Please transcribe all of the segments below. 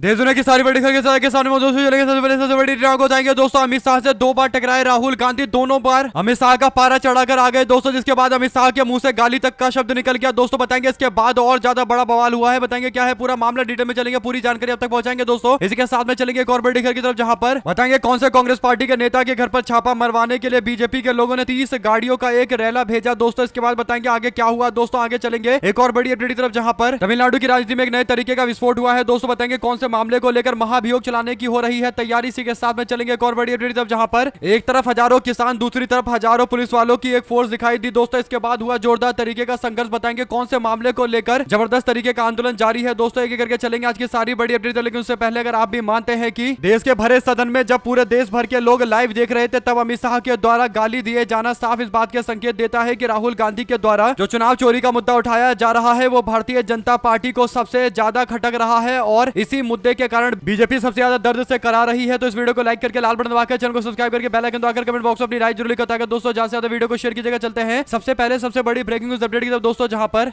देश दुनिया की सारी बड़ी खबरें के सामने मौजूद चलेंगे। सबसे पहले सबसे बड़ी ट्रैक हो जाएंगे दोस्तों, अमित शाह से 2 बार टकराए राहुल गांधी, दोनों बार अमित शाह का पारा चढ़ाकर आ गए दोस्तों, जिसके बाद अमित शाह के मुंह से गाली तक का शब्द निकल गया दोस्तों। बताएंगे इसके बाद और ज्यादा बड़ा बवाल हुआ है, बताएंगे क्या है पूरा मामला, डिटेल में चलेंगे, पूरी जानकारी अब तक पहुंचाएंगे दोस्तों। इसी के साथ में चलेंगे एक और बड़ी खबर की तरफ, जहां पर बताएंगे कौन से कांग्रेस पार्टी के नेता के घर पर छापा मरवाने के लिए बीजेपी के लोगों ने 30 गाड़ियों का एक रैला भेजा दोस्तों। इसके बाद बताएंगे आगे क्या हुआ दोस्तों। आगे चलेंगे एक और बड़ी अपडेट की तरफ, जहां पर तमिलनाडु की राजनीति में एक नए तरीके का विस्फोट हुआ है दोस्तों। बताएंगे कौन से मामले को लेकर महाभियोग चलाने की हो रही है तैयारी। इसी के साथ में चलेंगे एक और बड़ी अपडेट की तरफ, जहां पर एक तरफ हजारों किसान, दूसरी तरफ हजारों पुलिस वालों की एक फोर्स दिखाई दी दोस्तों। इसके बाद हुआ जोरदार तरीके का संघर्ष, बताएंगे कौन से मामले को लेकर जबरदस्त तरीके का आंदोलन जारी है दोस्तों। एक एक करके चलेंगे आज की सारी बड़ी अपडेट, लेकिन उससे पहले अगर आप भी मानते हैं कि देश के भरे सदन में जब पूरे देश भर के लोग लाइव देख रहे थे, तब अमित शाह के द्वारा गाली दिए जाना साफ इस बात के संकेत देता है कि राहुल गांधी के द्वारा जो चुनाव चोरी का मुद्दा उठाया जा रहा है वो भारतीय जनता पार्टी को सबसे ज्यादा खटक रहा है, और इसी मुद्दे के कारण बीजेपी सबसे ज्यादा दर्द से करा रही है। तो इस वीडियो को लाइक करके लाल बटन दबाकर चैनल को सब्सक्राइब करके बेल आइकन दबाकर कमेंट बॉक्स में अपनी राय जरूर लिखा दोस्तों। ज्यादा से ज्यादा वीडियो को शेयर कीजिएगा। चलते हैं सबसे पहले सबसे बड़ी ब्रेकिंग न्यूज अपडेट की तरफ दोस्तों, जहां पर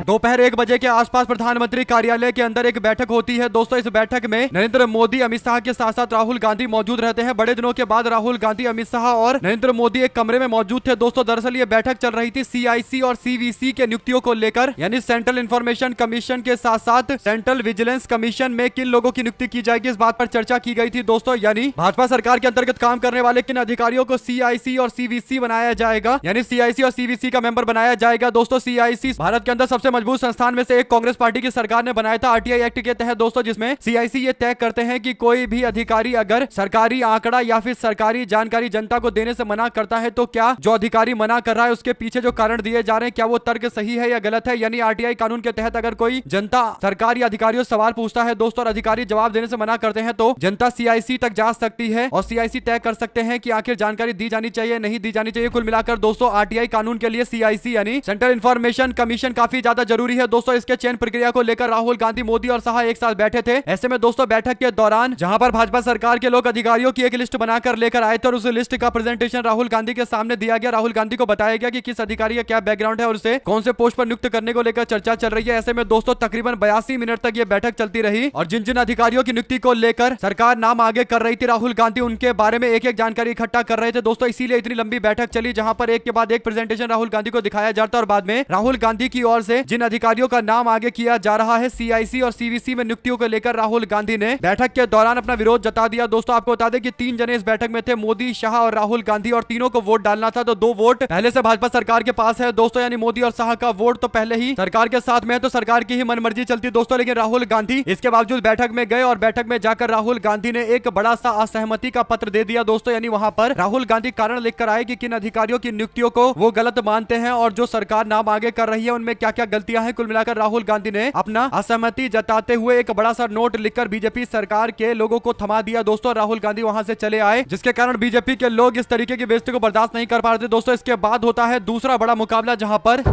दोपहर 1 बजे के आसपास प्रधानमंत्री कार्यालय के अंदर एक बैठक होती है दोस्तों। इस बैठक में नरेंद्र मोदी, अमित शाह के साथ साथ राहुल गांधी मौजूद रहते हैं। बड़े दिनों के बाद राहुल गांधी, अमित शाह और नरेंद्र मोदी एक कमरे में मौजूद थे दोस्तों। दरअसल ये बैठक चल रही थी सीआईसी और सीवीसी के नियुक्तियों को लेकर, यानी सेंट्रल इंफॉर्मेशन कमीशन के साथ साथ सेंट्रल विजिलेंस कमीशन में किन लोगों की नियुक्ति की जाएगी, इस बात पर चर्चा की गई थी दोस्तों। यानी भाजपा सरकार के अंतर्गत काम करने वाले किन अधिकारियों को सीआईसी और सीवीसी बनाया जाएगा, यानी सीआईसी और सीवीसी का मेंबर बनाया जाएगा दोस्तों। सीआईसी भारत के अंदर सबसे मजबूत संस्थान में से एक कांग्रेस पार्टी की सरकार ने बनाया था आरटीआई एक्ट के तहत दोस्तों, जिसमें सीआईसी ये तय करते हैं कि कोई भी अधिकारी अगर सरकारी आंकड़ा या फिर सरकारी जानकारी जनता को देने से मना करता है, तो क्या जो अधिकारी मना कर रहा है उसके पीछे जो कारण दिए जा रहे हैं क्या वो तर्क सही है या गलत है। यानी आरटीआई कानून के तहत अगर कोई जनता सरकार या अधिकारियों से सवाल पूछता है दोस्तों और अधिकारी जवाब देने से मना करते हैं, तो जनता सीआईसी तक जा सकती है और सीआईसी तय कर सकते हैं कि आखिर जानकारी दी जानी चाहिए नहीं दी जानी चाहिए। कुल मिलाकर दोस्तों आरटीआई कानून के लिए सीआईसी यानी सेंट्रल इंफॉर्मेशन कमीशन काफी ज्यादा जरूरी है दोस्तों। इसके चयन प्रक्रिया को लेकर राहुल गांधी, मोदी और शाह एक साथ बैठे थे। ऐसे में दोस्तों बैठक के दौरान जहां पर भाजपा सरकार के लोग अधिकारियों की एक लिस्ट बनाकर लेकर आए थे और उस लिस्ट का प्रेजेंटेशन राहुल गांधी के सामने दिया गया। राहुल गांधी को बताया गया कि किस अधिकारी का क्या बैकग्राउंड है और उसे कौन से पोस्ट पर नियुक्त करने को लेकर चर्चा चल रही है। ऐसे में दोस्तों तकरीबन 82 मिनट तक ये बैठक चलती रही और जिन जिन अधिकारियों की नियुक्ति को लेकर सरकार नाम आगे कर रही थी, राहुल गांधी उनके बारे में एक एक जानकारी इकट्ठा कर रहे थे दोस्तों। इसीलिए इतनी लंबी बैठक चली, जहां पर एक के बाद एक प्रेजेंटेशन राहुल गांधी को दिखाया जाता और बाद में राहुल गांधी की ओर से जिन अधिकारियों का नाम आगे किया जा रहा है सीआईसी और सीवीसी में नियुक्तियों को लेकर राहुल गांधी ने बैठक के दौरान अपना विरोध जता दिया दोस्तों। आपको बता दें कि 3 जने इस बैठक में थे, मोदी, शाह और राहुल गांधी, और तीनों को वोट डालना था। तो 2 वोट पहले से भाजपा सरकार के पास है दोस्तों, यानी मोदी और शाह का वोट तो पहले ही सरकार के साथ में है, तो सरकार की ही मनमर्जी चलती दोस्तों। लेकिन राहुल गांधी इसके बावजूद बैठक में गए और बैठक में जाकर राहुल गांधी ने एक बड़ा सा असहमति का पत्र दे दिया दोस्तों। यानी वहां पर राहुल गांधी कारण लिखकर आए कि किन अधिकारियों की नियुक्तियों को वो गलत मानते हैं और जो सरकार नाम आगे कर रही है उनमें क्या क्या गलतियां हैं। कुल मिलाकर राहुल गांधी ने अपना असहमति जताते हुए एक बड़ा सा नोट लिखकर बीजेपी सरकार के लोगों को थमा दिया दोस्तों। राहुल गांधी वहां से चले आए, जिसके कारण बीजेपी के लोग इस तरीके की बेइज्जती को बर्दाश्त नहीं कर पा रहे थे दोस्तों। इसके बाद होता है दूसरा बड़ा मुकाबला, जहां पर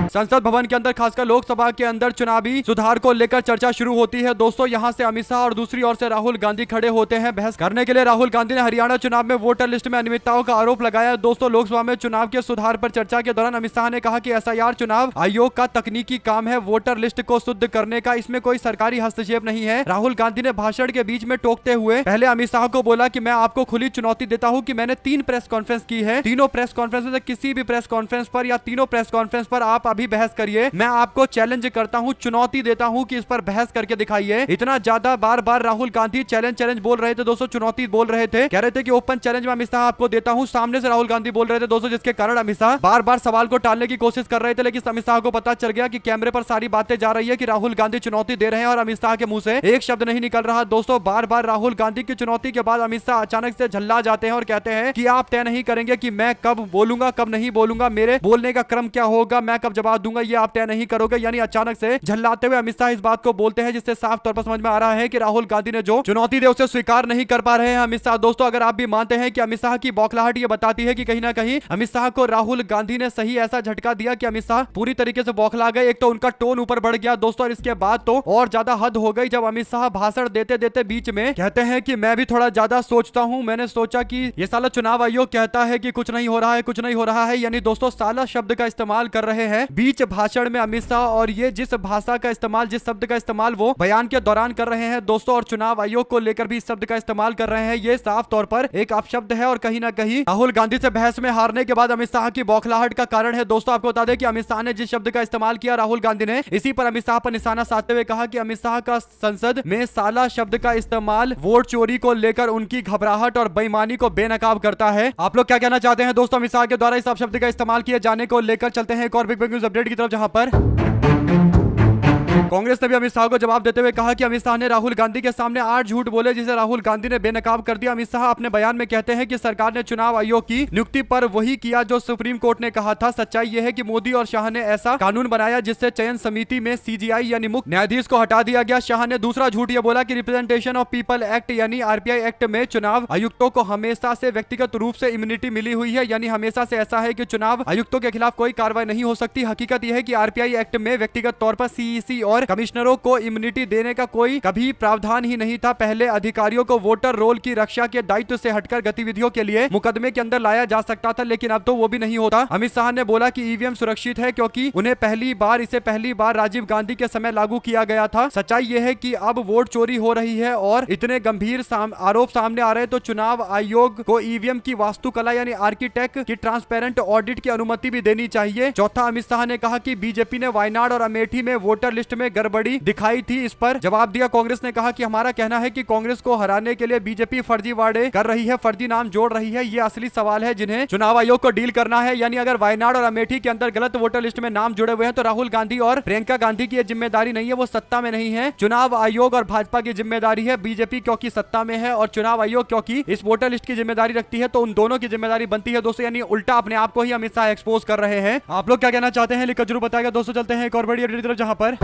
संसद भवन के अंदर खासकर लोकसभा के अंदर चुनावी सुधार को लेकर चर्चा शुरू होती है दोस्तों। यहां से अमित शाह और दूसरी ओर से राहुल गांधी खड़े होते हैं बहस करने के लिए। राहुल गांधी ने हरियाणा चुनाव में वोटर लिस्ट में अनियमितताओं का आरोप लगाया दोस्तों। लोकसभा में चुनाव के सुधार पर चर्चा के दौरान अमित शाह ने कहा कि एसआईआर चुनाव आयोग का तकनीकी काम है वोटर लिस्ट को शुद्ध करने का, इसमें कोई सरकारी हस्तक्षेप नहीं है। राहुल गांधी ने भाषण के बीच में टोकते हुए पहले अमित शाह को बोला कि मैं आपको खुली चुनौती देता हूं कि मैंने 3 प्रेस कॉन्फ्रेंस की है, तीनों प्रेस कॉन्फ्रेंस में से किसी भी प्रेस कॉन्फ्रेंस पर या तीनों प्रेस कॉन्फ्रेंस पर आप अभी बहस करिए, मैं आपको चैलेंज करता हूं, चुनौती देता हूं कि इस पर बहस करके दिखाइए। इतना ज्यादा बार बार राहुल गांधी चैलेंज बोल रहे थे दोस्तों, चुनौती बोल रहे थे, कह रहे थे कि ओपन चैलेंज में अमित शाह आपको देता हूं। सामने से राहुल गांधी बोल रहे थे दोस्तों, जिसके कारण अमित शाह बार बार सवाल को टालने की कोशिश कर रहे थे। लेकिन अमित शाह को पता चल गया कि कैमरे पर सारी बातें जा रही है कि राहुल गांधी चुनौती दे रहे हैं और अमित शाह के मुंह से एक शब्द नहीं निकल रहा दोस्तों। बार बार राहुल गांधी की चुनौती के बाद अमित शाह अचानक से झल्ला जाते हैं और कहते हैं कि आप तय नहीं करेंगे कि मैं कब बोलूंगा कब नहीं बोलूंगा, मेरे बोलने का क्रम क्या होगा, मैं कब जवाब दूंगा, ये आप तय नहीं करोगे। यानी अचानक से झल्लाते हुए अमित शाह इस बात को बोलते हैं, जिससे साफ तौर पर समझ में आ रहा है कि राहुल गांधी ने जो चुनौती दी उसे स्वीकार नहीं कर पा रहे हैं अमित शाह दोस्तों। अगर आप भी मानते हैं कि अमित शाह की बौखलाहट ये बताती है कि कहीं ना कहीं अमित शाह को राहुल गांधी ने सही ऐसा झटका दिया कि अमित शाह पूरी तरीके से बौखला गए। एक तो उनका टोन ऊपर बढ़ गया दोस्तों, और इसके बाद तो और ज्यादा हद हो गई जब अमित शाह भाषण देते देते बीच में कहते हैं कि मैं भी थोड़ा ज्यादा सोचता हूं, मैंने सोचा कि ये साला चुनाव आयोग कहता है कि कुछ नहीं हो रहा है, कुछ नहीं हो रहा है, यानी दोस्तों साला शब्द का इस्तेमाल कर रहे हैं। है बीच भाषण में अमित शाह, और ये जिस भाषा का इस्तेमाल, जिस शब्द का इस्तेमाल वो बयान के दौरान कर रहे हैं दोस्तों, और चुनाव आयोग को लेकर भी इस शब्द का इस्तेमाल कर रहे हैं, ये साफ तौर पर एक अपशब्द है और कहीं ना कहीं राहुल गांधी से बहस में हारने के बाद अमित शाह की बौखलाहट का कारण है। दोस्तों आपको बता दें कि अमित शाह ने जिस शब्द का इस्तेमाल किया राहुल गांधी ने इसी पर अमित शाह पर निशाना साधते हुए कहा कि अमित शाह का संसद में साला शब्द का इस्तेमाल वोट चोरी को लेकर उनकी घबराहट और बेईमानी को बेनकाब करता है। आप लोग क्या कहना चाहते हैं दोस्तों अमित शाह के द्वारा इस अपशब्द का इस्तेमाल किए जाने को लेकर? चलते हैं एक और बिग न्यूज अपडेट की तरफ, जहां पर कांग्रेस ने भी अमित शाह को जवाब देते हुए कहा कि अमित शाह ने राहुल गांधी के सामने 8 झूठ बोले जिसे राहुल गांधी ने बेनकाब कर दिया। अमित शाह अपने बयान में कहते हैं कि सरकार ने चुनाव आयोग की नियुक्ति पर वही किया जो सुप्रीम कोर्ट ने कहा था। सच्चाई यह है कि मोदी और शाह ने ऐसा कानून बनाया जिससे चयन समिति में सीजीआई यानी मुख्य न्यायाधीश को हटा दिया गया। शाह ने दूसरा झूठ यह बोला कि रिप्रेजेंटेशन ऑफ पीपल एक्ट यानी आरपीआई एक्ट में चुनाव आयुक्तों को हमेशा से व्यक्तिगत रूप से इम्यूनिटी मिली हुई है, यानी हमेशा से ऐसा है कि चुनाव आयुक्तों के खिलाफ कोई कार्रवाई नहीं हो सकती। हकीकत यह है कि आरपीआई एक्ट में व्यक्तिगत तौर पर सीईसी और कमिश्नरों को इम्यूनिटी देने का कोई कभी प्रावधान ही नहीं था। पहले अधिकारियों को वोटर रोल की रक्षा के दायित्व से हटकर गतिविधियों के लिए मुकदमे के अंदर लाया जा सकता था, लेकिन अब तो वो भी नहीं होता। अमित शाह ने बोला कि ईवीएम सुरक्षित है क्योंकि उन्हें पहली बार राजीव गांधी के समय लागू किया गया था। सच्चाई यह है कि अब वोट चोरी हो रही है और इतने गंभीर आरोप सामने आ रहे हैं तो चुनाव आयोग को ईवीएम की वास्तुकला यानी आर्किटेक्ट की ट्रांसपेरेंट ऑडिट की अनुमति भी देनी चाहिए। चौथा, अमित शाह ने कहा कि बीजेपी ने वायनाड और अमेठी में वोटर लिस्ट में गड़बड़ी दिखाई थी। इस पर जवाब दिया कांग्रेस ने कहा कि हमारा कहना है कि कांग्रेस को हराने के लिए बीजेपी फर्जी वादे कर रही है, फर्जी नाम जोड़ रही है। ये असली सवाल है जिन्हें चुनाव आयोग को डील करना है। यानी अगर वायनाड और अमेठी के अंदर गलत वोटर लिस्ट में नाम जुड़े हुए हैं तो राहुल गांधी और प्रियंका गांधी की जिम्मेदारी नहीं है, वो सत्ता में नहीं है। चुनाव आयोग और भाजपा की जिम्मेदारी है। बीजेपी क्योंकि सत्ता में है और चुनाव आयोग क्योंकि इस वोटर लिस्ट की जिम्मेदारी रखती है, तो उन दोनों की जिम्मेदारी बनती है दोस्तों। यानी उल्टा अपने आप को ही अमित शाह एक्सपोज कर रहे हैं। आप लोग क्या कहना चाहते हैं लिखकर जरूर बताएगा दोस्तों। चलते हैं एक और बड़ी अपडेट की तरफ, जहां पर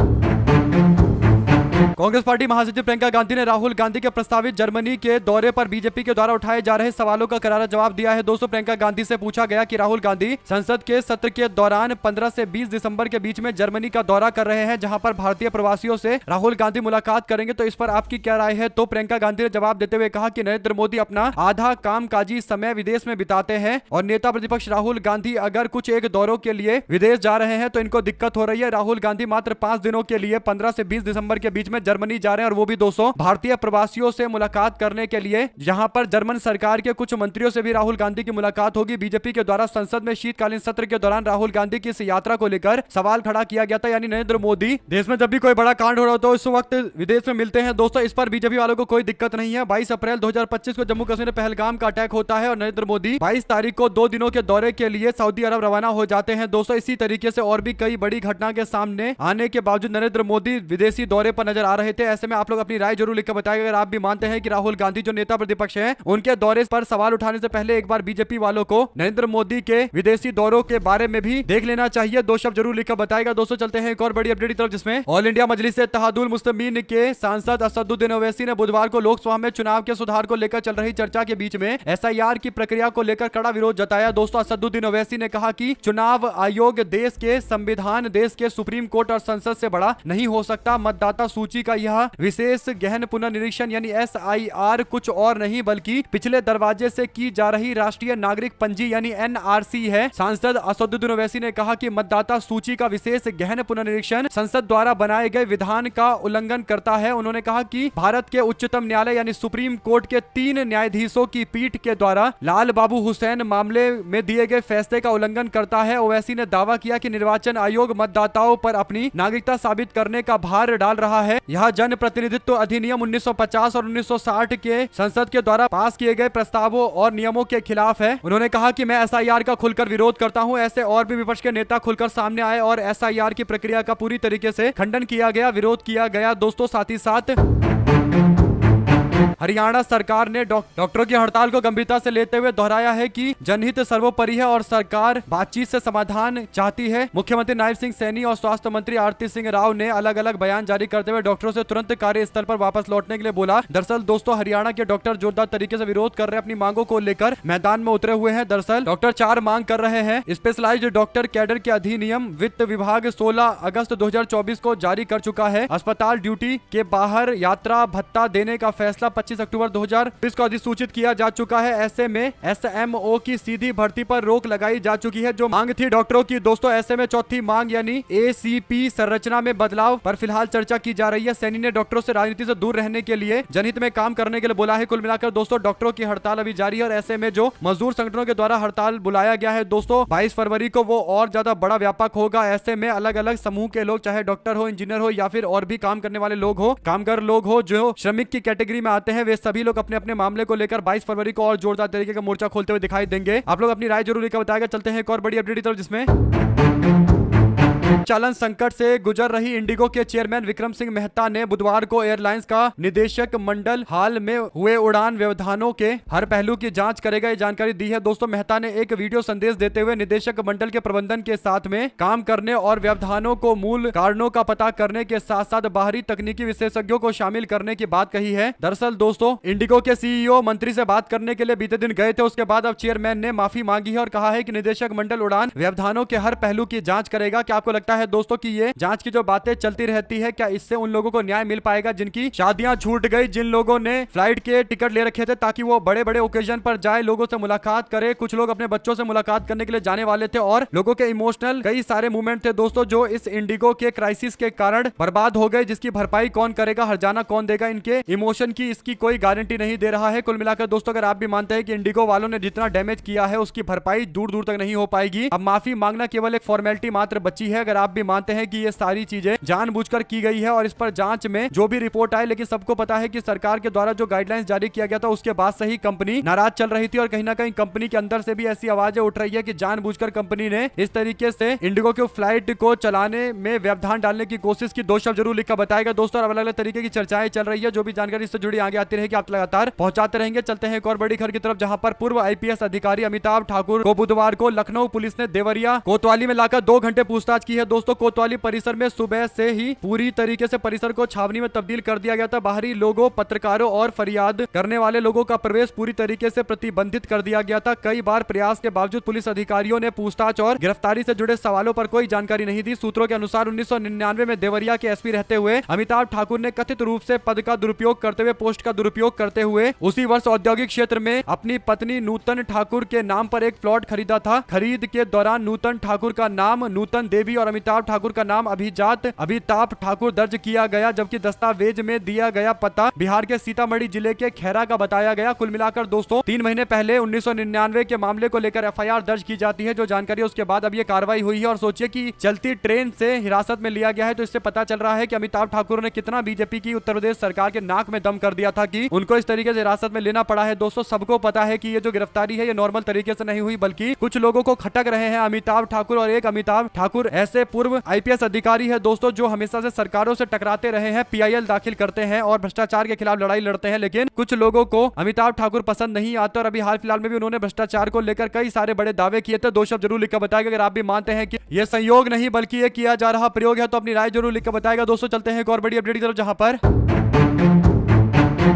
कांग्रेस पार्टी महासचिव प्रियंका गांधी ने राहुल गांधी के प्रस्तावित जर्मनी के दौरे पर बीजेपी के द्वारा उठाए जा रहे सवालों का करारा जवाब दिया है। दोस्तों प्रियंका गांधी से पूछा गया कि राहुल गांधी संसद के सत्र के दौरान 15 से 20 दिसंबर के बीच में जर्मनी का दौरा कर रहे हैं, जहां पर भारतीय प्रवासियों से राहुल गांधी मुलाकात करेंगे, तो इस पर आपकी क्या राय है? तो प्रियंका गांधी ने जवाब देते हुए कहा कि नरेंद्र मोदी अपना आधा कामकाजी समय विदेश में बिताते हैं और नेता प्रतिपक्ष राहुल गांधी अगर कुछ एक दौरों के लिए विदेश जा रहे हैं तो इनको दिक्कत हो रही है। राहुल गांधी मात्र 5 दिनों के लिए 15 से 20 दिसंबर के बीच में जर्मनी जा रहे हैं और वो भी 200 भारतीय प्रवासियों से मुलाकात करने के लिए, जहां पर जर्मन सरकार के कुछ मंत्रियों से भी राहुल गांधी की मुलाकात होगी। बीजेपी के द्वारा संसद में शीतकालीन सत्र के दौरान राहुल गांधी की इस यात्रा को लेकर सवाल खड़ा किया गया था। यानी नरेंद्र मोदी देश में जब भी कोई बड़ा कांड हो रहा हो इस वक्त विदेश में मिलते हैं दोस्तों। इस पर बीजेपी वालों को कोई दिक्कत नहीं है। 22 अप्रैल 2025 को जम्मू कश्मीर में पहलगाम का अटैक होता है और नरेंद्र मोदी 22 तारीख को 2 दिनों के दौरे के लिए सऊदी अरब रवाना हो जाते हैं दोस्तों। इसी तरीके से और भी कई बड़ी घटना के सामने आने के बावजूद नरेंद्र मोदी विदेशी दौरे पर नजर आ रहे थे। ऐसे में आप लोग अपनी राय जरूर लिखकर बताइए अगर आप भी मानते हैं कि राहुल गांधी जो नेता प्रतिपक्ष हैं उनके दौरे पर सवाल उठाने से पहले एक बार बीजेपी वालों को नरेंद्र मोदी के विदेशी दौरों के बारे में भी देख लेना चाहिए। 2 शब्द जरूर लिखकर बताएगा दोस्तों। चलते हैं एक और बड़ी अपडेट की तरफ, जिसमें ऑल इंडिया मजलिस इत्तेहादुल मुस्लिमीन के सांसद असदुद्दीन ओवैसी ने बुधवार को लोकसभा में चुनाव के सुधार को लेकर चल रही चर्चा के बीच में एसआईआर की प्रक्रिया को लेकर कड़ा विरोध जताया। दोस्तों असदुद्दीन ओवैसी ने कहा कि चुनाव आयोग देश के संविधान, देश के सुप्रीम कोर्ट और संसद से बड़ा नहीं हो सकता। मतदाता सूची का यह विशेष गहन पुनर्निरीक्षण यानी एसआईआर कुछ और नहीं बल्कि पिछले दरवाजे से की जा रही राष्ट्रीय नागरिक पंजी यानी एनआरसी है। सांसद असदुद्दीन ओवैसी ने कहा कि मतदाता सूची का विशेष गहन पुनर्निरीक्षण संसद द्वारा बनाए गए विधान का उल्लंघन करता है। उन्होंने कहा कि भारत के उच्चतम न्यायालय यानी सुप्रीम कोर्ट के 3 न्यायाधीशों की पीठ के द्वारा लाल बाबू हुसैन मामले में दिए गए फैसले का उल्लंघन करता है। ओवैसी ने दावा किया कि निर्वाचन आयोग मतदाताओं पर अपनी नागरिकता साबित करने का भार डाल रहा है। यह जन प्रतिनिधित्व अधिनियम 1950 और 1960 के संसद के द्वारा पास किए गए प्रस्तावों और नियमों के खिलाफ है। उन्होंने कहा कि मैं एसआईआर का खुलकर विरोध करता हूं। ऐसे और भी विपक्ष के नेता खुलकर सामने आए और एसआईआर की प्रक्रिया का पूरी तरीके से खंडन किया गया, विरोध किया गया दोस्तों। साथ ही साथ हरियाणा सरकार ने डॉक्टरों की हड़ताल को गंभीरता से लेते हुए दोहराया है कि जनहित सर्वोपरि है और सरकार बातचीत से समाधान चाहती है। मुख्यमंत्री नायब सिंह सैनी और स्वास्थ्य मंत्री आरती सिंह राव ने अलग अलग बयान जारी करते हुए डॉक्टरों से तुरंत कार्यस्थल पर वापस लौटने के लिए बोला। दरअसल दोस्तों हरियाणा के डॉक्टर जोरदार तरीके से विरोध कर रहे हैं, अपनी मांगों को लेकर मैदान में उतरे हुए हैं। दरअसल डॉक्टर 4 मांग कर रहे हैं। स्पेशलाइज्ड डॉक्टर कैडर के अधिनियम वित्त विभाग 16 अगस्त 2024 को जारी कर चुका है। अस्पताल ड्यूटी के बाहर यात्रा भत्ता देने का फैसला फैसला 25 अक्टूबर 2020 को अधिसूचित किया जा चुका है। ऐसे में SMO की सीधी भर्ती पर रोक लगाई जा चुकी है। जो मांग थी डॉक्टरों की दोस्तों, ऐसे में चौथी मांग यानी ACP संरचना में बदलाव पर फिलहाल चर्चा की जा रही है। सैनी ने डॉक्टरों से राजनीति से दूर रहने के लिए जनहित में काम करने के लिए बोला है। कुल मिलाकर दोस्तों डॉक्टरों की हड़ताल अभी जारी है और ऐसे में जो मजदूर संगठनों के द्वारा हड़ताल बुलाया गया है दोस्तों 22 फरवरी को, वो और ज्यादा बड़ा व्यापक होगा। ऐसे में अलग अलग समूह के लोग, चाहे डॉक्टर हो, इंजीनियर हो या फिर और भी काम करने वाले लोग हो, कामगार लोग हो, जो श्रमिक की कैटेगरी में आते हैं, वे सभी लोग अपने अपने मामले को लेकर 22 फरवरी को और जोरदार तरीके का मोर्चा खोलते हुए दिखाई देंगे। आप लोग अपनी राय जरूर लिखकर बताएगा। चलते हैं एक और बड़ी अपडेट की तरफ, जिसमें चालन संकट से गुजर रही इंडिगो के चेयरमैन विक्रम सिंह मेहता ने बुधवार को एयरलाइंस का निदेशक मंडल हाल में हुए उड़ान व्यवधानों के हर पहलू की जांच करेगा, ये जानकारी दी है। दोस्तों मेहता ने एक वीडियो संदेश देते हुए निदेशक मंडल के प्रबंधन के साथ में काम करने और व्यवधानों को मूल कारणों का पता करने के साथ साथ बाहरी तकनीकी विशेषज्ञों को शामिल करने की बात कही है। दरअसल दोस्तों इंडिगो के CEO मंत्री से बात करने के लिए बीते दिन गए थे, उसके बाद अब चेयरमैन ने माफी मांगी है और कहा है कि निदेशक मंडल उड़ान व्यवधानों के हर पहलू की जांच करेगा। क्या आपको लगता है दोस्तों कि ये जांच की जो बातें चलती रहती है, क्या इससे उन लोगों को न्याय मिल पाएगा जिनकी शादियां छूट गई, जिन लोगों ने फ्लाइट के टिकट ले रखे थे ताकि वो बड़े बड़े ओकेजन पर जाए, लोगों से मुलाकात करे, कुछ लोग अपने बच्चों से मुलाकात करने के लिए जाने वाले थे और लोगों के इमोशनल कई सारे मूवमेंट थे दोस्तों जो इस इंडिगो के क्राइसिस के कारण बर्बाद हो गए, जिसकी भरपाई कौन करेगा, हर्जाना कौन देगा, इनके इमोशन की इसकी कोई गारंटी नहीं दे रहा है। कुल मिलाकर दोस्तों अगर आप भी मानते हैं कि इंडिगो वालों ने जितना डैमेज किया है उसकी भरपाई दूर दूर तक नहीं हो पाएगी, अब माफी मांगना केवल एक फॉर्मेलिटी मात्र बची है। अगर आप भी मानते हैं कि ये सारी चीजें जानबूझकर की गई है और इस पर जांच में जो भी रिपोर्ट आए, लेकिन सबको पता है कि सरकार के द्वारा जो गाइडलाइंस जारी किया गया था उसके बाद से ही कंपनी नाराज चल रही थी और कहीं ना कहीं कंपनी के अंदर से भी ऐसी आवाजें उठ रही है कि जानबूझकर कंपनी ने इस तरीके से इंडिगो के फ्लाइट को चलाने में व्यवधान डालने की कोशिश की। दो शब्द जरूर लिखकर बताएगा दोस्तों, अलग अलग तरीके की चर्चाएं चल रही है। जो भी जानकारी इससे जुड़ी आगे आती रहेगी आप लगातार पहुंचाते रहेंगे। चलते हैं एक और बड़ी खबर की तरफ, जहां पर पूर्व IPS अधिकारी अमिताभ ठाकुर को बुधवार को लखनऊ पुलिस ने देवरिया कोतवाली में लाकर 2 घंटे पूछताछ की है। दोस्तों कोतवाली परिसर में सुबह से ही पूरी तरीके से परिसर को छावनी में तब्दील कर दिया गया था। बाहरी लोगों, पत्रकारों और फरियाद करने वाले लोगों का प्रवेश पूरी तरीके से प्रतिबंधित कर दिया गया था। कई बार प्रयास के बावजूद पुलिस अधिकारियों ने पूछताछ और गिरफ्तारी से जुड़े सवालों पर कोई जानकारी नहीं दी। सूत्रों के अनुसार 1999 में देवरिया के SP रहते हुए अमिताभ ठाकुर ने कथित रूप से पद का दुरुपयोग करते हुए, पोस्ट का दुरुपयोग करते हुए उसी वर्ष औद्योगिक क्षेत्र में अपनी पत्नी नूतन ठाकुर के नाम पर एक प्लॉट खरीदा था। खरीद के दौरान नूतन ठाकुर का नाम नूतन देवी और अमिताभ ठाकुर का नाम अमिताभ ठाकुर दर्ज किया गया, जबकि दस्तावेज में दिया गया पता बिहार के सीतामढ़ी जिले के खैरा का बताया गया। कुल मिलाकर दोस्तों 3 महीने पहले 1999 के मामले को लेकर FIR दर्ज की जाती है, जो जानकारी उसके बाद अब ये कार्रवाई हुई है। और सोचिए कि चलती ट्रेन से हिरासत में लिया गया है, तो इससे पता चल रहा है कि अमिताभ ठाकुर ने कितना बीजेपी की उत्तर प्रदेश सरकार के नाक में दम कर दिया था कि उनको इस तरीके से हिरासत में लेना पड़ा है। दोस्तों सबको पता है कि ये जो गिरफ्तारी है ये नॉर्मल तरीके से नहीं हुई, बल्कि कुछ लोगों को खटक रहे हैं अमिताभ ठाकुर। और एक अमिताभ ठाकुर ऐसे पूर्व IPS अधिकारी है दोस्तों जो हमेशा से सरकारों से टकराते रहे हैं, PIL दाखिल करते हैं और भ्रष्टाचार के खिलाफ लड़ाई लड़ते हैं, लेकिन कुछ लोगों को अमिताभ ठाकुर पसंद नहीं आता और अभी हाल फिलहाल में भी उन्होंने भ्रष्टाचार को लेकर कई सारे बड़े दावे किए थे। 2 शब्द जरूर लिखकर बताएगा अगर आप भी मानते हैं कि यह संयोग नहीं बल्कि ये किया जा रहा प्रयोग है, तो अपनी राय जरूर लिखकर बताएगा। दोस्तों चलते हैं एक और बड़ी अपडेट की तरफ, जहां पर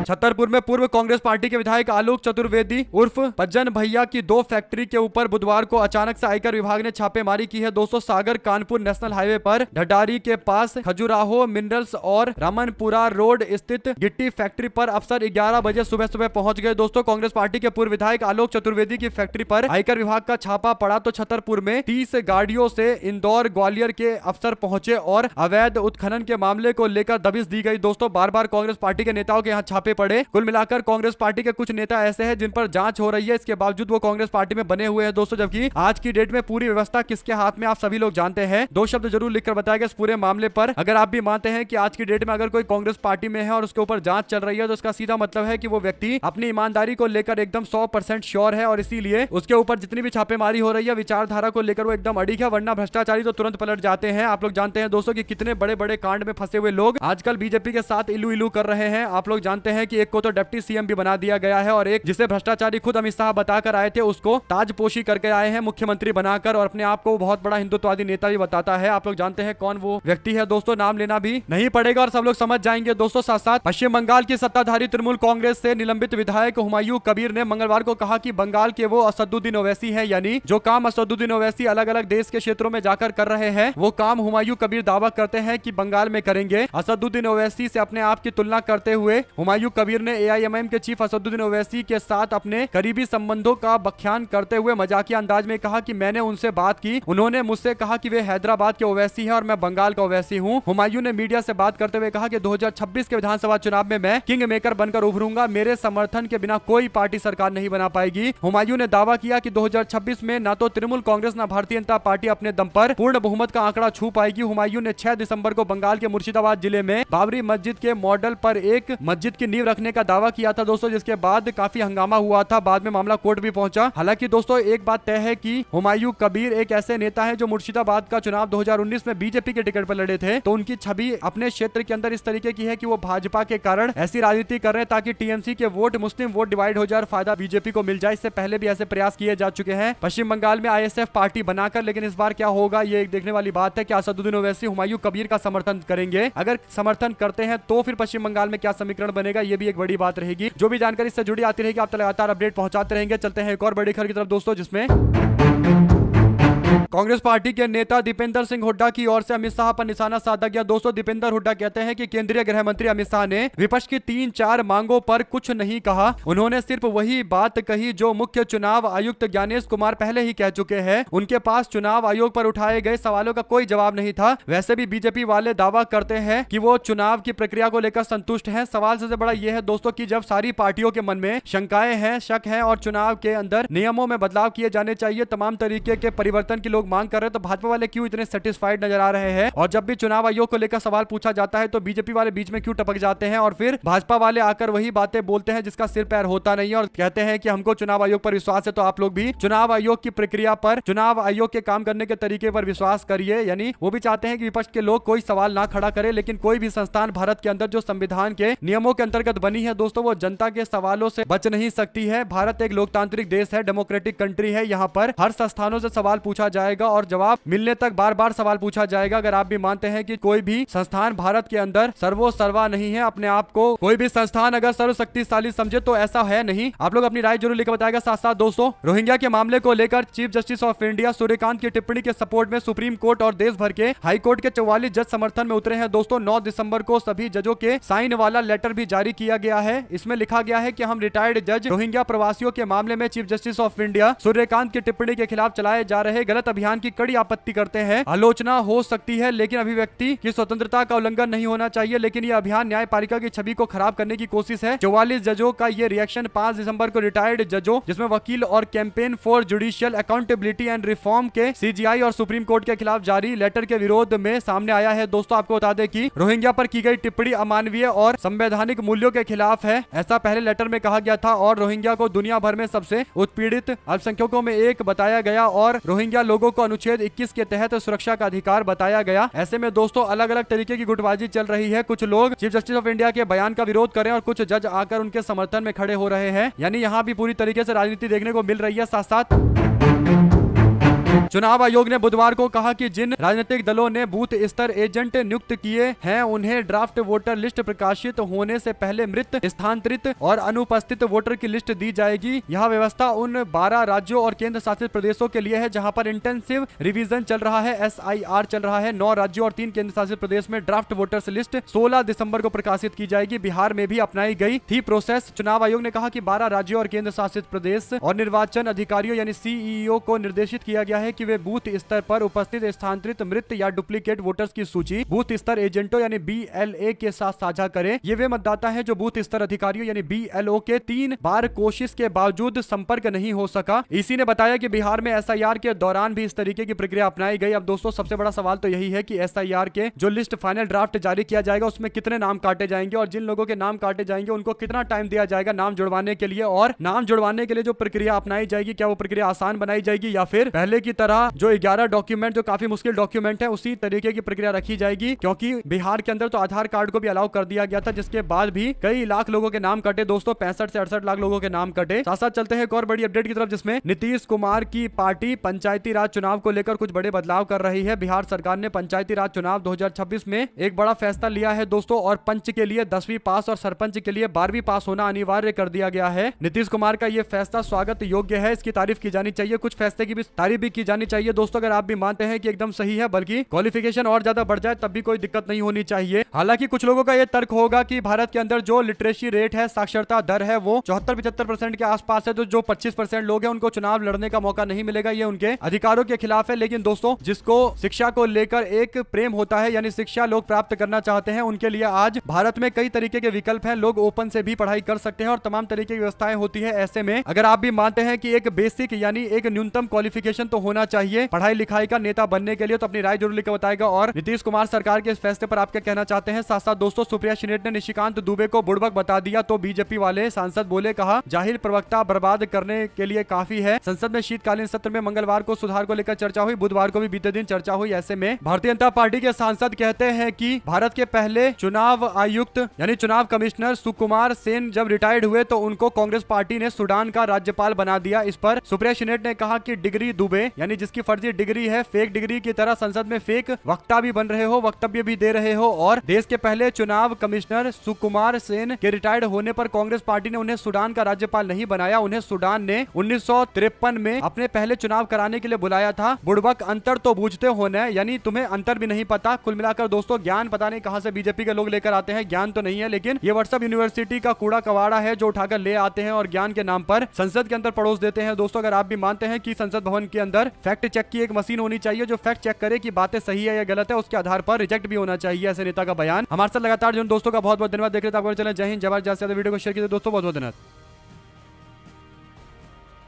छतरपुर में पूर्व कांग्रेस पार्टी के विधायक आलोक चतुर्वेदी उर्फ पज्जन भैया की 2 फैक्ट्री के ऊपर बुधवार को अचानक से आयकर विभाग ने छापेमारी की है। दोस्तों सागर कानपुर नेशनल हाईवे पर ढडारी के पास खजुराहो मिनरल्स और रमनपुरा रोड स्थित गिट्टी फैक्ट्री पर अफसर 11 बजे सुबह पहुंच गए। दोस्तों कांग्रेस पार्टी के पूर्व विधायक आलोक चतुर्वेदी की फैक्ट्री पर आयकर विभाग का छापा पड़ा तो छतरपुर में 30 गाड़ियों से इंदौर ग्वालियर के अफसर पहुंचे और अवैध उत्खनन के मामले को लेकर दबिश दी गई। दोस्तों बार बार कांग्रेस पार्टी के नेताओं के यहाँ छापे पड़े। कुल मिलाकर कांग्रेस पार्टी के कुछ नेता ऐसे हैं जिन पर जांच हो रही है, इसके बावजूद वो कांग्रेस पार्टी में बने हुए हैं दोस्तों, जबकि आज की डेट में पूरी व्यवस्था किसके हाथ में आप सभी लोग जानते हैं। 2 शब्द जरूर लिखकर बताएगा इस पूरे मामले पर। अगर आप भी मानते हैं कि आज की डेट में अगर कोई कांग्रेस पार्टी में है और उसके ऊपर जांच चल रही है, तो इसका सीधा मतलब है कि वो व्यक्ति अपनी ईमानदारी को लेकर एकदम 100% श्योर है और इसीलिए उसके ऊपर जितनी भी छापेमारी हो रही है विचारधारा को लेकर वो एकदम अड़िग है, वरना भ्रष्टाचारी तो तुरंत पलट जाते हैं। आप लोग जानते हैं दोस्तों कि कितने बड़े बड़े कांड में फंसे हुए लोग आजकल बीजेपी के साथ इलू इलू कर रहे हैं। आप लोग जानते हैं कि एक को तो डिप्टी CM भी बना दिया गया है और एक जिसे भ्रष्टाचारी खुद अमित शाह बताकर आए थे उसको ताजपोशी करके आए हैं मुख्यमंत्री बनाकर, और अपने आप को बहुत बड़ा हिंदुत्ववादी नेता भी बताता है। आप लोग जानते हैं कौन वो व्यक्ति है दोस्तों, नाम लेना भी नहीं पड़ेगा और सब लोग समझ जाएंगे दोस्तों। साथ साथ पश्चिम बंगाल की सत्ताधारी तृणमूल कांग्रेस से निलंबित विधायक हुमायूं कबीर ने मंगलवार को कहा कि बंगाल के वो असदुद्दीन ओवैसी है, यानी जो काम असदुद्दीन ओवैसी अलग अलग देश के क्षेत्रों में जाकर कर रहे हैं वो काम हुमायूं कबीर दावा करते हैं कि बंगाल में करेंगे। असदुद्दीन ओवैसी से अपने आप की तुलना करते हुए हुमायूं हुमायूं कबीर ने एआईएमआईएम के चीफ असदुद्दीन ओवैसी के साथ अपने करीबी संबंधों का बख्यान करते हुए मजाकिया अंदाज में कहा कि मैंने उनसे बात की, उन्होंने मुझसे कहा कि वे हैदराबाद के ओवैसी हैं और मैं बंगाल का ओवैसी हूं। हुमायूं ने मीडिया से बात करते हुए कहा कि 2026 के विधानसभा चुनाव में मैं किंग मेकर बनकर उभरूंगा, मेरे समर्थन के बिना कोई पार्टी सरकार नहीं बना पाएगी। हुमायूं ने दावा किया कि 2026 में न तो तृणमूल कांग्रेस न भारतीय जनता पार्टी अपने दम पर पूर्ण बहुमत का आंकड़ा छू पाएगी। हुमायूं ने 6 दिसंबर को बंगाल के मुर्शिदाबाद जिले में बाबरी मस्जिद के मॉडल पर एक मस्जिद की नींव रखने का दावा किया था दोस्तों, जिसके बाद काफी हंगामा हुआ था। बाद में मामला कोर्ट भी पहुंचा। हालांकि दोस्तों एक बात तय है कि हुमायूं कबीर एक ऐसे नेता है जो मुर्शिदाबाद का चुनाव 2019 में बीजेपी के टिकट पर लड़े थे, तो उनकी छवि अपने क्षेत्र के अंदर इस तरीके की है कि वो भाजपा के कारण ऐसी राजनीति कर रहे हैं ताकि टीएमसी के वोट मुस्लिम वोट डिवाइड हो जाए और फायदा बीजेपी को मिल जाए। इससे पहले भी ऐसे प्रयास किए जा चुके हैं पश्चिम बंगाल में आईएसएफ पार्टी बनाकर, लेकिन इस बार क्या होगा ये एक देखने वाली बात है कि असदुद्दीन ओवैसी हुमायूं कबीर का समर्थन करेंगे। अगर समर्थन करते हैं तो फिर पश्चिम बंगाल में क्या समीकरण बनेगा ये भी एक बड़ी बात रहेगी। जो भी जानकारी इससे जुड़ी आती रहेगी आप लगातार अपडेट पहुंचाते रहेंगे। चलते हैं एक और बड़ी खबर की तरफ दोस्तों, जिसमें कांग्रेस पार्टी के नेता दीपेंद्र सिंह हुड्डा की ओर से अमित शाह पर निशाना साधा गया। दोस्तों दीपेंद्र हुड्डा कहते हैं कि केंद्रीय गृह मंत्री अमित शाह ने विपक्ष की 3-4 मांगों पर कुछ नहीं कहा, उन्होंने सिर्फ वही बात कही जो मुख्य चुनाव आयुक्त ज्ञानेश कुमार पहले ही कह चुके हैं। उनके पास चुनाव आयोग पर उठाए गए सवालों का कोई जवाब नहीं था। वैसे भी बीजेपी वाले दावा करते हैं कि वो चुनाव की प्रक्रिया को लेकर संतुष्ट हैं। सवाल सबसे बड़ा यह है दोस्तों कि जब सारी पार्टियों के मन में शंकाएं हैं, शक है और चुनाव के अंदर नियमों में बदलाव किए जाने चाहिए, तमाम तरीके के परिवर्तन की लोग मांग कर रहे हैं, तो भाजपा वाले क्यों इतने सेटिस्फाइड नजर आ रहे हैं? और जब भी चुनाव आयोग को लेकर सवाल पूछा जाता है तो बीजेपी वाले बीच में क्यों टपक जाते हैं और फिर भाजपा वाले आकर वही बातें बोलते हैं जिसका सिर पैर होता नहीं है और कहते हैं कि हमको चुनाव आयोग पर विश्वास है, तो आप लोग भी चुनाव आयोग की प्रक्रिया पर, चुनाव आयोग के काम करने के तरीके पर विश्वास करिए। यानी वो भी चाहते हैं कि विपक्ष के लोग कोई सवाल ना खड़ा करे, लेकिन कोई भी संस्थान भारत के अंदर जो संविधान के नियमों के अंतर्गत बनी है दोस्तों, वो जनता के सवालों से बच नहीं सकती है। भारत एक लोकतांत्रिक देश है, डेमोक्रेटिक कंट्री है, यहाँ पर हर संस्थानों से सवाल पूछा जाएगा और जवाब मिलने तक बार बार सवाल पूछा जाएगा। अगर आप भी मानते हैं कि कोई भी संस्थान भारत के अंदर सर्वोसर्वा नहीं है, अपने आप को कोई भी संस्थान अगर सर्वशक्तिशाली समझे, तो ऐसा है नहीं। आप लोग अपनी राय जरूर लेकर बताएगा। साथ साथ दोस्तों रोहिंग्या के मामले को लेकर chief justice of India Suryakant की टिप्पणी के सपोर्ट में सुप्रीम कोर्ट और देश भर के हाई कोर्ट के 44 जज समर्थन में उतरे हैं दोस्तों। 9 दिसंबर को सभी जजों के साइन वाला लेटर भी जारी किया गया है। इसमें लिखा गया है कि हम रिटायर्ड जज रोहिंग्या प्रवासियों के मामले में chief justice of India Suryakant की टिप्पणी के खिलाफ चलाए जा रहे गलत अभियान की कड़ी आपत्ति करते हैं। आलोचना हो सकती है लेकिन अभिव्यक्ति की स्वतंत्रता का उल्लंघन नहीं होना चाहिए, लेकिन यह अभियान न्यायपालिका की छवि को खराब करने की कोशिश है। 44 जजों का ये रिएक्शन 5 दिसंबर को रिटायर्ड जजों, जिसमें वकील और campaign for judicial accountability and reform के सीजीआई और सुप्रीम कोर्ट के खिलाफ जारी लेटर के विरोध में सामने आया है। दोस्तों आपको बता दें कि रोहिंग्या पर की गई टिप्पणी अमानवीय और संवैधानिक मूल्यों के खिलाफ है, ऐसा पहले लेटर में कहा गया था और रोहिंग्या को दुनिया भर में सबसे उत्पीड़ित अल्पसंख्यकों में एक बताया गया और रोहिंग्या लोगों को अनुच्छेद 21 के तहत सुरक्षा का अधिकार बताया गया। ऐसे में दोस्तों अलग अलग तरीके की गुटबाजी चल रही है। कुछ लोग चीफ जस्टिस ऑफ इंडिया के बयान का विरोध करें और कुछ जज आकर उनके समर्थन में खड़े हो रहे हैं। यानी यहाँ भी पूरी तरीके से राजनीति देखने को मिल रही है। साथ साथ चुनाव आयोग ने बुधवार को कहा कि जिन राजनीतिक दलों ने बूथ स्तर एजेंट नियुक्त किए हैं उन्हें ड्राफ्ट वोटर लिस्ट प्रकाशित होने से पहले मृत, स्थानांतरित और अनुपस्थित वोटर की लिस्ट दी जाएगी। यह व्यवस्था उन 12 राज्यों और केंद्र शासित प्रदेशों के लिए है जहां पर इंटेंसिव रिवीजन चल रहा है, SIR चल रहा है। 9 राज्यों और 3 केंद्र शासित प्रदेश में ड्राफ्ट वोटर्स लिस्ट 16 दिसंबर को प्रकाशित की जाएगी। बिहार में भी अपनाई गई थी प्रोसेस। चुनाव आयोग ने कहा कि 12 राज्यों और केंद्र शासित प्रदेश और निर्वाचन अधिकारियों यानी CEO को निर्देशित किया गया है कि वे बूथ स्तर पर उपस्थित स्थानांतरित, मृत या डुप्लीकेट वोटर्स की सूची बूथ स्तर एजेंटों यानी BLA के साथ साझा करें। ये वे मतदाता हैं जो बूथ स्तर अधिकारियों यानी BLO के 3 बार कोशिश के बावजूद संपर्क नहीं हो सका। इसी ने बताया कि बिहार में SIR के दौरान भी इस तरीके की प्रक्रिया अपनाई गई। अब दोस्तों सबसे बड़ा सवाल तो यही है कि SIR के जो लिस्ट फाइनल ड्राफ्ट जारी किया जाएगा उसमें कितने नाम काटे जाएंगे और जिन लोगों के नाम काटे जाएंगे उनको कितना टाइम दिया जाएगा नाम जुड़वाने के लिए, और नाम जुड़वाने के लिए जो प्रक्रिया अपनाई जाएगी क्या वो प्रक्रिया आसान बनाई जाएगी या फिर पहले की तरह जो 11 डॉक्यूमेंट जो काफी मुश्किल डॉक्यूमेंट है उसी तरीके की प्रक्रिया रखी जाएगी। क्योंकि बिहार के अंदर तो आधार कार्ड को भी अलाउ कर दिया गया था जिसके बाद भी कई लाख लोगों के नाम कटे दोस्तों, 65 से 68 लाख लोगों के नाम कटे। साथ साथ चलते हैं एक और बड़ी अपडेट की तरफ जिसमें नीतीश कुमार की पार्टी पंचायती राज चुनाव को लेकर कुछ बड़े बदलाव कर रही है। बिहार सरकार ने पंचायती राज चुनाव 2026 में एक बड़ा फैसला लिया है दोस्तों, और पंच के लिए 10वीं पास और सरपंच के लिए 12वीं पास होना अनिवार्य कर दिया गया है। नीतीश कुमार का यह फैसला स्वागत योग्य है, इसकी तारीफ की जानी चाहिए। कुछ फैसले की भी तारीफ भी की जानी चाहिए दोस्तों, अगर आप भी मानते हैं कि एकदम सही है, बल्कि क्वालिफिकेशन और ज्यादा बढ़ जाए तब भी कोई दिक्कत नहीं होनी चाहिए। हालांकि कुछ लोगों का यह तर्क होगा कि भारत के अंदर जो लिटरेसी रेट है, साक्षरता दर है, वो 74-75% के आसपास है, तो जो 25% लोग हैं उनको चुनाव लड़ने का मौका नहीं मिलेगा, ये उनके अधिकारों के खिलाफ है। लेकिन दोस्तों, जिसको शिक्षा को लेकर एक प्रेम होता है, यानी शिक्षा लोग प्राप्त करना चाहते हैं, उनके लिए आज भारत में कई तरीके के विकल्प हैं। लोग ओपन से भी पढ़ाई कर सकते हैं और तमाम तरीके की व्यवस्थाएं होती है। ऐसे में अगर आप भी मानते हैं कि एक बेसिक यानी एक न्यूनतम क्वालिफिकेशन तो होना चाहिए पढ़ाई लिखाई का नेता बनने के लिए, तो अपनी राय जरूर लिखकर बताएगा। और नीतीश कुमार सरकार के इस फैसले पर आप क्या कहना चाहते हैं? साथ साथ दोस्तों, सुप्रिया श्रीनेट ने निशिकांत दुबे को बुड़बक बता दिया, तो बीजेपी वाले सांसद बोले, कहा जाहिर प्रवक्ता बर्बाद करने के लिए काफी है। संसद में शीतकालीन सत्र में मंगलवार को सुधार को लेकर चर्चा हुई, बुधवार को भी बीते दिन चर्चा हुई। ऐसे में भारतीय जनता पार्टी के सांसद कहते हैं कि भारत के पहले चुनाव आयुक्त यानी चुनाव कमिश्नर सुकुमार सेन जब रिटायर्ड हुए तो उनको कांग्रेस पार्टी ने सूडान का राज्यपाल बना दिया। इस पर सुप्रिया श्रीनेट ने कहा कि डिग्री दुबे यानी जिसकी फर्जी डिग्री है, फेक डिग्री की तरह संसद में फेक वक्ता भी बन रहे हो, वक्तव्य भी दे रहे हो, और देश के पहले चुनाव कमिश्नर सुकुमार सेन के रिटायर्ड होने पर कांग्रेस पार्टी ने उन्हें सूडान का राज्यपाल नहीं बनाया। उन्हें सूडान ने 1953 में अपने पहले चुनाव कराने के लिए बुलाया था। बुड़बक, अंतर तो बूझते हो न, यानी तुम्हें अंतर भी नहीं पता। कुल मिलाकर दोस्तों, ज्ञान पता नहीं कहां से बीजेपी के लोग लेकर आते हैं, ज्ञान तो नहीं है, लेकिन ये व्हाट्सएप यूनिवर्सिटी का कूड़ा कवाड़ा है जो उठाकर ले आते हैं और ज्ञान के नाम पर संसद के अंदर पड़ोस देते हैं। दोस्तों, अगर आप भी मानते हैं कि संसद भवन के अंदर फैक्ट चेक की एक मशीन होनी चाहिए जो फैक्ट चेक करे कि बातें सही है या गलत है, उसके आधार पर रिजेक्ट भी होना चाहिए, ऐसे नेता का बयान। हमारे साथ लगातार जो दोस्तों का बहुत बहुत धन्यवाद। देख रहे थे आपको चैनल जय हिंद, जय भारत। ज्यादा वीडियो को शेयर कीजिए दोस्तों, बहुत बहुत धन्यवाद।